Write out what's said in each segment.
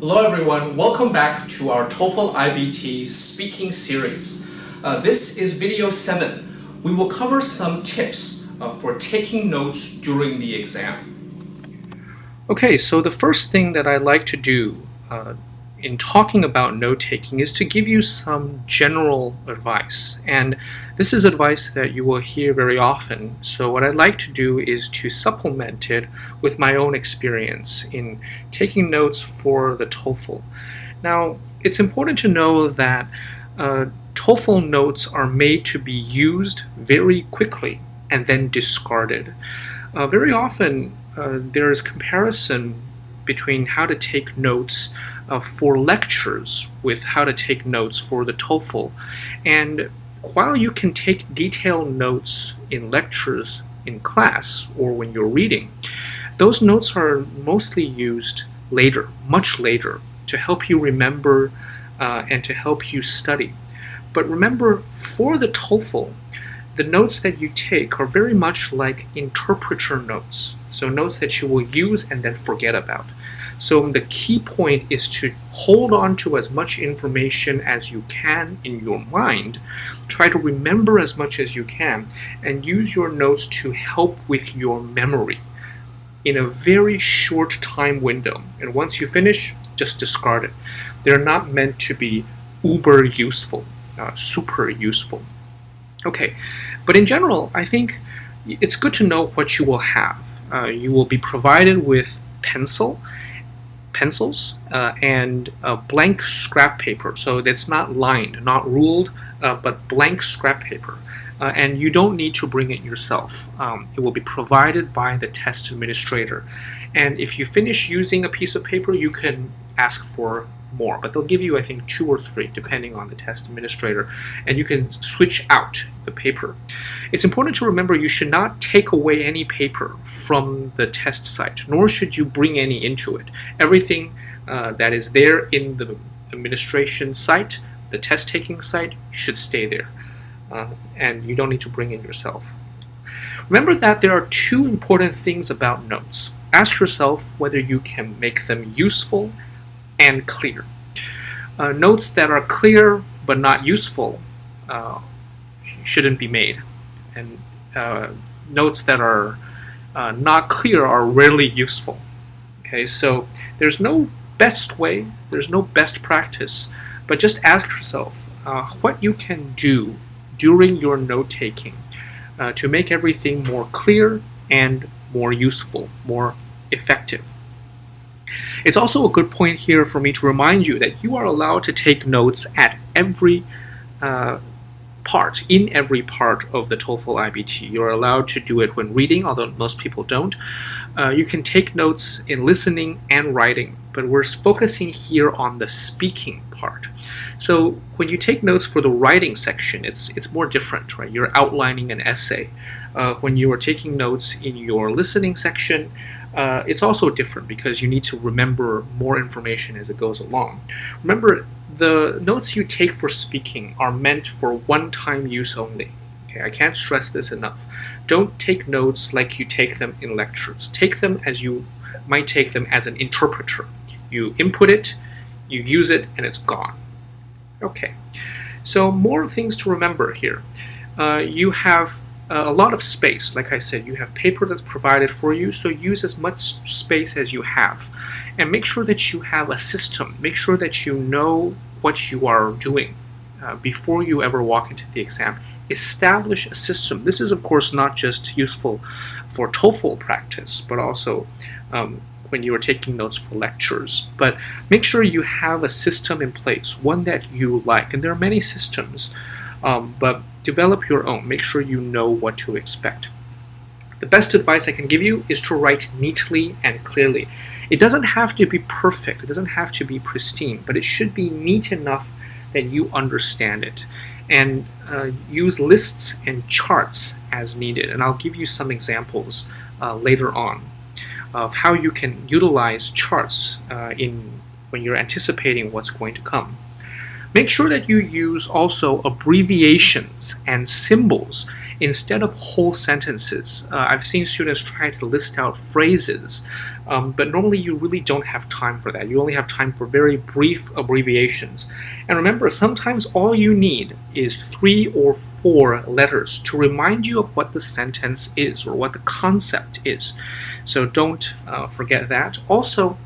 Hello everyone, welcome back to our TOEFL iBT speaking series. This is video 7. We will cover some tips for taking notes during the exam. Okay, so the first thing that I like to do in talking about note-taking is to give you some general advice. And this is advice that you will hear very often. So what I'd like to do is to supplement it with my own experience in taking notes for the TOEFL. Now, it's important to know that TOEFL notes are made to be used very quickly and then discarded. Very often, there is comparison between how to take notes for lectures with how to take notes for the TOEFL. And while you can take detailed notes in lectures in class or when you're reading, those notes are mostly used later, much later, to help you remember and to help you study. But remember, for the TOEFL, the notes that you take are very much like interpreter notes, so notes that you will use and then forget about. So the key point is to hold on to as much information as you can in your mind, try to remember as much as you can, and use your notes to help with your memory in a very short time window. And once you finish, just discard it. They're not meant to be uber useful, super useful. Okay, but in general, I think it's good to know what you will have. You will be provided with pencils and blank scrap paper. So that's not lined, not ruled, but blank scrap paper. And you don't need to bring it yourself. It will be provided by the test administrator. And if you finish using a piece of paper, you can ask for more, but they'll give you, I think, 2 or 3 depending on the test administrator, and you can switch out the paper. It's important to remember you should not take away any paper from the test site, nor should you bring any into it. Everything that is there in the administration site, the test taking site, should stay there, and you don't need to bring it yourself. Remember that there are 2 important things about notes. Ask yourself whether you can make them useful and clear. Notes that are clear but not useful shouldn't be made, and notes that are not clear are rarely useful. Okay, so there's no best way, there's no best practice, but just ask yourself what you can do during your note-taking to make everything more clear and more useful, more effective. It's also a good point here for me to remind you that you are allowed to take notes at every in every part of the TOEFL IBT. You're allowed to do it when reading, although most people don't. You can take notes in listening and writing, but we're focusing here on the speaking part. So when you take notes for the writing section, it's more different, right? You're outlining an essay. When you are taking notes in your listening section, it's also different because you need to remember more information as it goes along. Remember, the notes you take for speaking are meant for one-time use only. Okay, I can't stress this enough. Don't take notes like you take them in lectures. Take them as you might take them as an interpreter. You input it, you use it, and it's gone. Okay, so more things to remember here. You have a lot of space. Like I said, you have paper that's provided for you, so use as much space as you have. And make sure that you have a system. Make sure that you know what you are doing before you ever walk into the exam. Establish a system. This is, of course, not just useful for TOEFL practice, but also when you are taking notes for lectures. But make sure you have a system in place, one that you like. And there are many systems, but develop your own. Make sure you know what to expect. The best advice I can give you is to write neatly and clearly. It doesn't have to be perfect. It doesn't have to be pristine, but it should be neat enough that you understand it. And use lists and charts as needed. And I'll give you some examples later on of how you can utilize charts when you're anticipating what's going to come. Make sure that you use also abbreviations and symbols instead of whole sentences. I've seen students try to list out phrases, but normally you really don't have time for that. You only have time for very brief abbreviations. And remember, sometimes all you need is 3 or 4 letters to remind you of what the sentence is or what the concept is. So don't forget that. Also,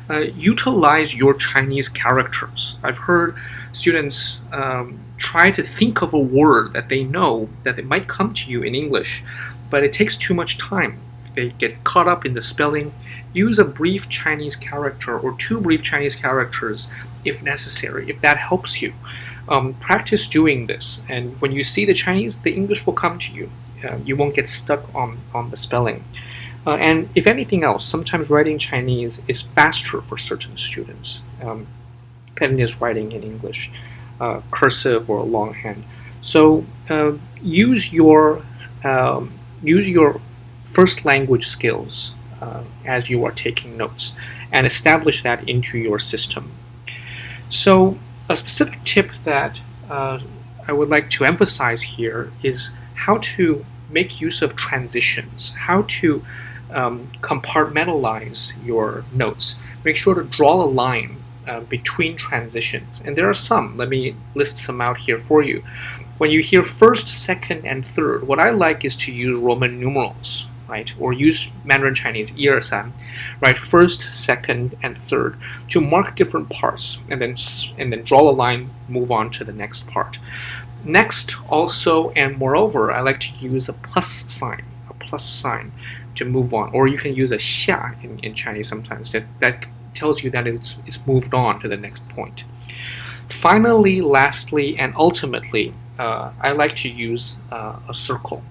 utilize your Chinese characters. I've heard students try to think of a word that they know that it might come to you in English, but it takes too much time. If they get caught up in the spelling, use a brief Chinese character or 2 brief Chinese characters if necessary, if that helps you. Practice doing this, and when you see the Chinese, the English will come to you. You won't get stuck on the spelling. And if anything else, sometimes writing Chinese is faster for certain students than it is writing in English, cursive or longhand. So use your first language skills as you are taking notes and establish that into your system. So a specific tip that I would like to emphasize here is how to make use of transitions, how to compartmentalize your notes. Make sure to draw a line between transitions. And there are some. Let me list some out here for you. When you hear first, second, and third, what I like is to use Roman numerals, right? Or use Mandarin Chinese 1, 2, 3, right? First, second, and third to mark different parts, and then draw a line, move on to the next part. Next, also, and moreover, I like to use a plus sign to move on, or you can use a 下 in Chinese sometimes. That tells you that it's moved on to the next point. Finally, lastly, and ultimately, I like to use a circle,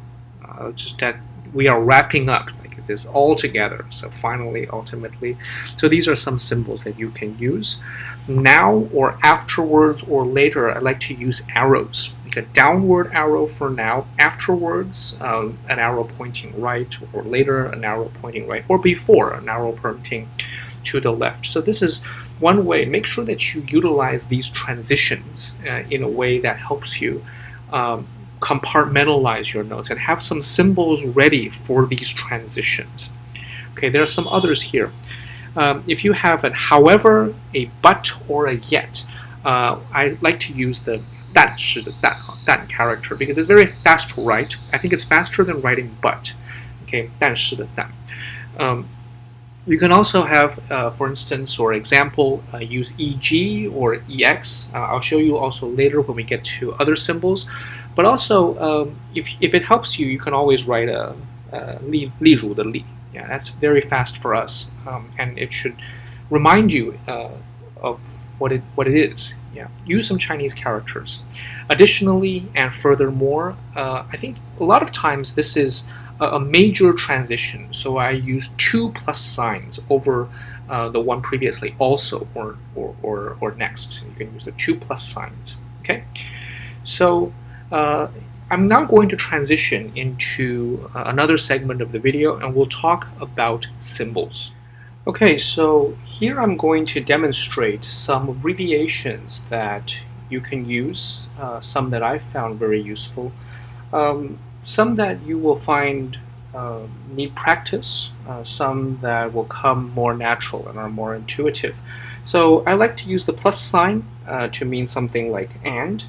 just that we are wrapping up like this all together. So finally, ultimately. So these are some symbols that you can use. Now or afterwards or later, I like to use arrows. Like a downward arrow for now, afterwards an arrow pointing right, or later an arrow pointing right, or before an arrow pointing to the left. So this is one way. Make sure that you utilize these transitions in a way that helps you compartmentalize your notes and have some symbols ready for these transitions. Okay, there are some others here. If you have a however, a but, or a yet, I like to use the 但是的但 character because it's very fast to write. I think it's faster than writing but. Okay, 但是的但. You can also have, for instance, or example, use EG or EX. I'll show you also later when we get to other symbols. But also, if it helps you, you can always write a 例如的例. Yeah, that's very fast for us, and it should remind you of what it is. Yeah, use some Chinese characters. Additionally, and furthermore, I think a lot of times this is a major transition, so I use 2 plus signs over the one previously, also or next. You can use the 2 plus signs. Okay, so I'm now going to transition into another segment of the video, and we'll talk about symbols. Okay, so here I'm going to demonstrate some abbreviations that you can use, some that I found very useful, some that you will find need practice, some that will come more natural and are more intuitive. So I like to use the plus sign to mean something like and.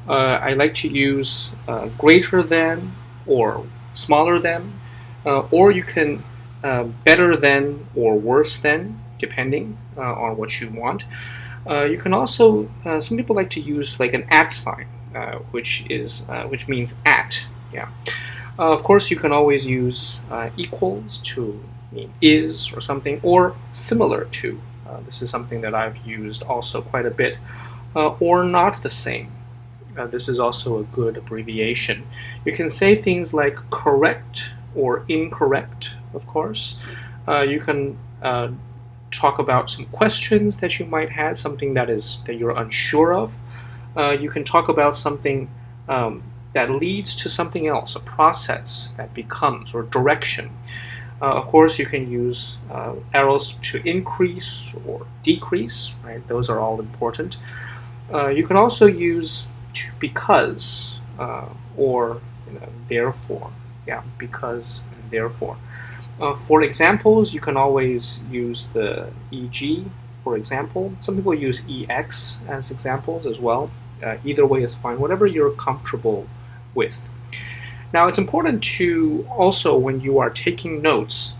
I like to use greater than or smaller than, or you can better than or worse than, depending on what you want. You can also, some people like to use like an at sign, which means at. Yeah. Of course, you can always use equals to mean is or something, or similar to. This is something that I've used also quite a bit, or not the same. This is also a good abbreviation. You can say things like correct or incorrect, of course. You can talk about some questions that you might have, something that you're unsure of. You can talk about something that leads to something else, a process that becomes, or direction. Of course, you can use arrows to increase or decrease, right? Those are all important. You can also use because or therefore. Yeah, because and therefore. For examples, you can always use the EG, for example. Some people use EX as examples as well. Either way is fine, whatever you're comfortable with. Now, it's important to also, when you are taking notes,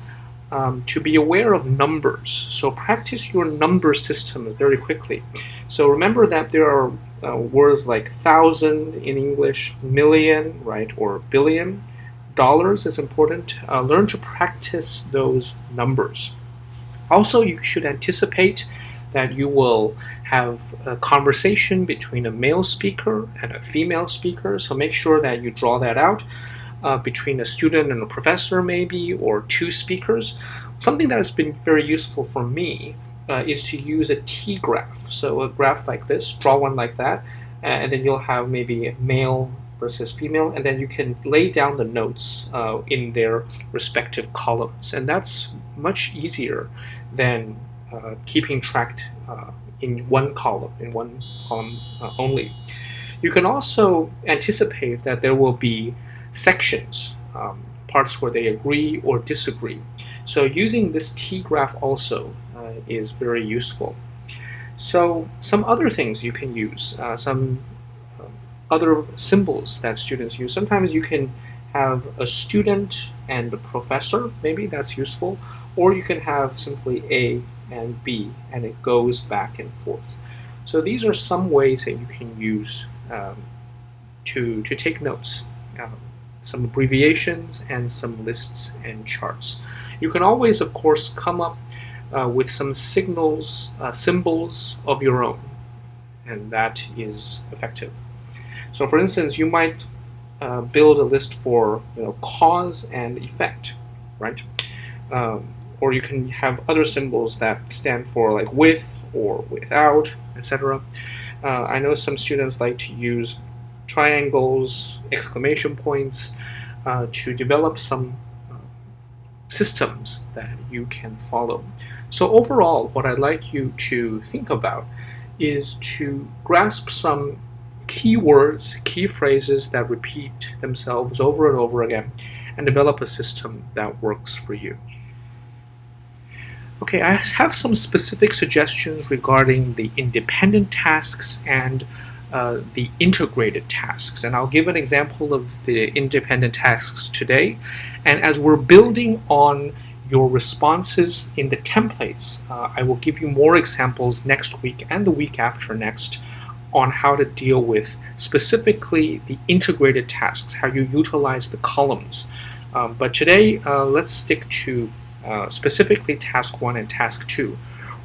to be aware of numbers. So practice your number system very quickly. So remember that there are words like thousand in English, million, right, or billion. Dollars is important. Learn to practice those numbers. Also, you should anticipate that you will have a conversation between a male speaker and a female speaker. So make sure that you draw that out between a student and a professor maybe, or two speakers. Something that has been very useful for me is to use a T-graph. So a graph like this, draw one like that, and then you'll have maybe male versus female, and then you can lay down the notes in their respective columns. And that's much easier than keeping track in one column only. You can also anticipate that there will be sections, parts where they agree or disagree. So using this T-graph also is very useful. So some other things you can use, some other symbols that students use. Sometimes you can have a student and a professor, maybe that's useful, or you can have simply A and B, and it goes back and forth. So these are some ways that you can use to take notes, some abbreviations and some lists and charts. You can always, of course, come up with some symbols of your own, and that is effective. So for instance, you might build a list for cause and effect, right? Or you can have other symbols that stand for like with or without, etc. I know some students like to use triangles, exclamation points to develop some systems that you can follow. So overall, what I'd like you to think about is to grasp some key words, key phrases that repeat themselves over and over again, and develop a system that works for you. Okay, I have some specific suggestions regarding the independent tasks and the integrated tasks, and I'll give an example of the independent tasks today. And as we're building on your responses in the templates, I will give you more examples next week and the week after next on how to deal with specifically the integrated tasks, how you utilize the columns. But today, let's stick to specifically task 1 and task 2.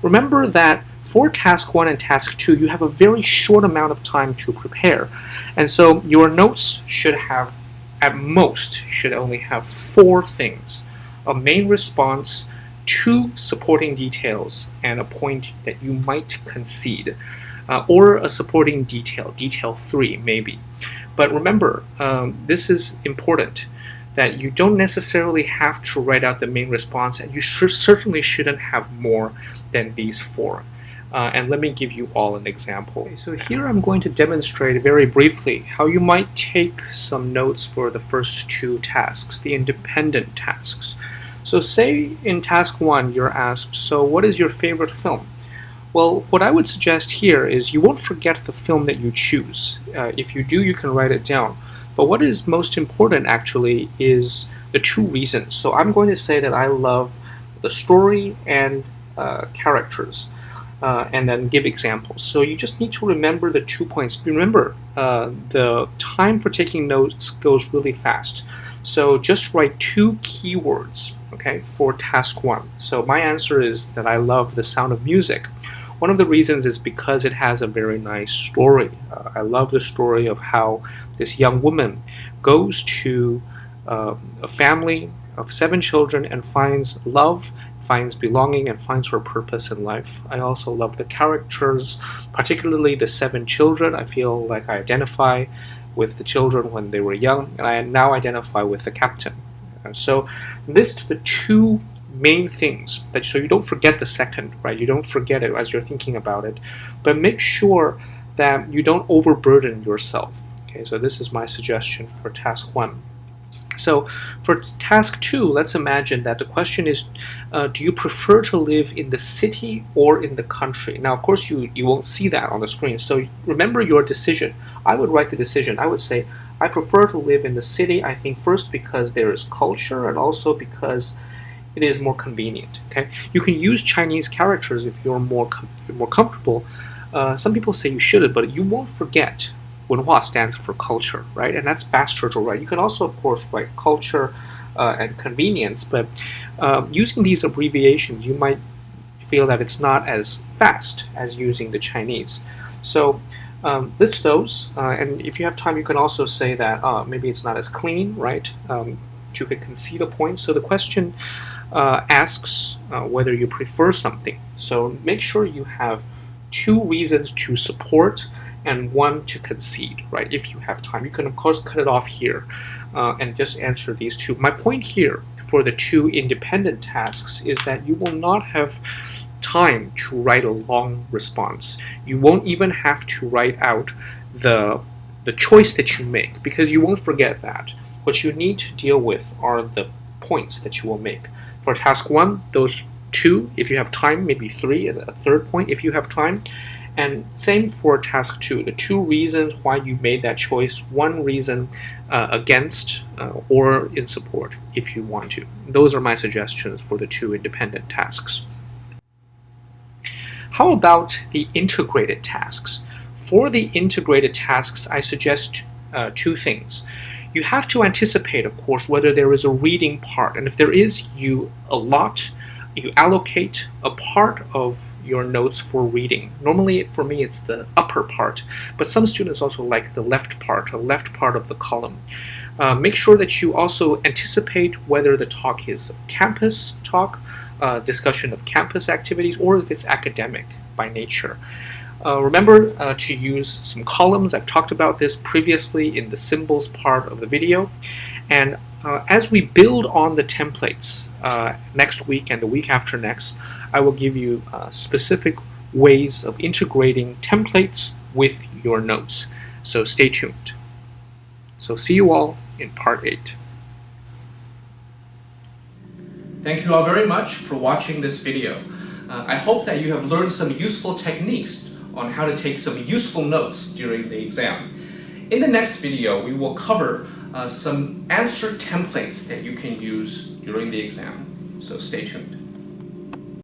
Remember that for task 1 and task 2, you have a very short amount of time to prepare. And so your notes should have, at most, should only have 4 things: a main response, 2 supporting details, and a point that you might concede. Or a supporting detail, detail 3 maybe. But remember, this is important, that you don't necessarily have to write out the main response, and you certainly shouldn't have more than these 4. And let me give you all an example. Okay, so here I'm going to demonstrate very briefly how you might take some notes for the first 2 tasks, the independent tasks. So say in task 1 you're asked, so what is your favorite film? Well, what I would suggest here is you won't forget the film that you choose. If you do, you can write it down. But what is most important actually is the 2 reasons. So I'm going to say that I love the story and characters, and then give examples. So you just need to remember the 2 points. Remember, the time for taking notes goes really fast. So just write 2 keywords, okay, for task 1. So my answer is that I love The Sound of Music. One of the reasons is because it has a very nice story. I love the story of how this young woman goes to a family of 7 children and finds love, finds belonging, and finds her purpose in life. I also love the characters, particularly the 7 children. I feel like I identify with the children when they were young, and I now identify with the captain. So list the 2 main things, so you don't forget the second, right? You don't forget it as you're thinking about it, but make sure that you don't overburden yourself. Okay, so this is my suggestion for task 1. So for task 2, let's imagine that the question is, do you prefer to live in the city or in the country? Now, of course, you won't see that on the screen. So remember your decision. I would write the decision. I would say, I prefer to live in the city, I think first because there is culture and also because it is more convenient. Okay, you can use Chinese characters if you're more comfortable. Some people say you shouldn't, but you won't forget 文化 stands for culture, right? And that's faster to write. You can also, of course, write culture and convenience, but using these abbreviations, you might feel that it's not as fast as using the Chinese. So list those, and if you have time, you can also say that maybe it's not as clean, right? You could concede a point. So the question asks whether you prefer something. So make sure you have 2 reasons to support and 1 to concede, right? If you have time, you can of course cut it off here and just answer these 2. My point here for the 2 independent tasks is that you will not have time to write a long response. You won't even have to write out the choice that you make because you won't forget that. What you need to deal with are the points that you will make. For task 1, those 2, if you have time, maybe 3, and a 3rd point if you have time. And same for task 2, the 2 reasons why you made that choice, 1 reason against or in support if you want to. Those are my suggestions for the 2 independent tasks. How about the integrated tasks? For the integrated tasks, I suggest 2 things. You have to anticipate, of course, whether there is a reading part, and if there is, you allocate a part of your notes for reading. Normally, for me, it's the upper part, but some students also like the left part of the column. Make sure that you also anticipate whether the talk is a campus talk, discussion of campus activities, or if it's academic by nature. Remember to use some columns. I've talked about this previously in the symbols part of the video. And as we build on the templates next week and the week after next, I will give you specific ways of integrating templates with your notes. So stay tuned. So see you all in part 8. Thank you all very much for watching this video. I hope that you have learned some useful techniques on how to take some useful notes during the exam. In the next video, we will cover some answer templates that you can use during the exam. So stay tuned.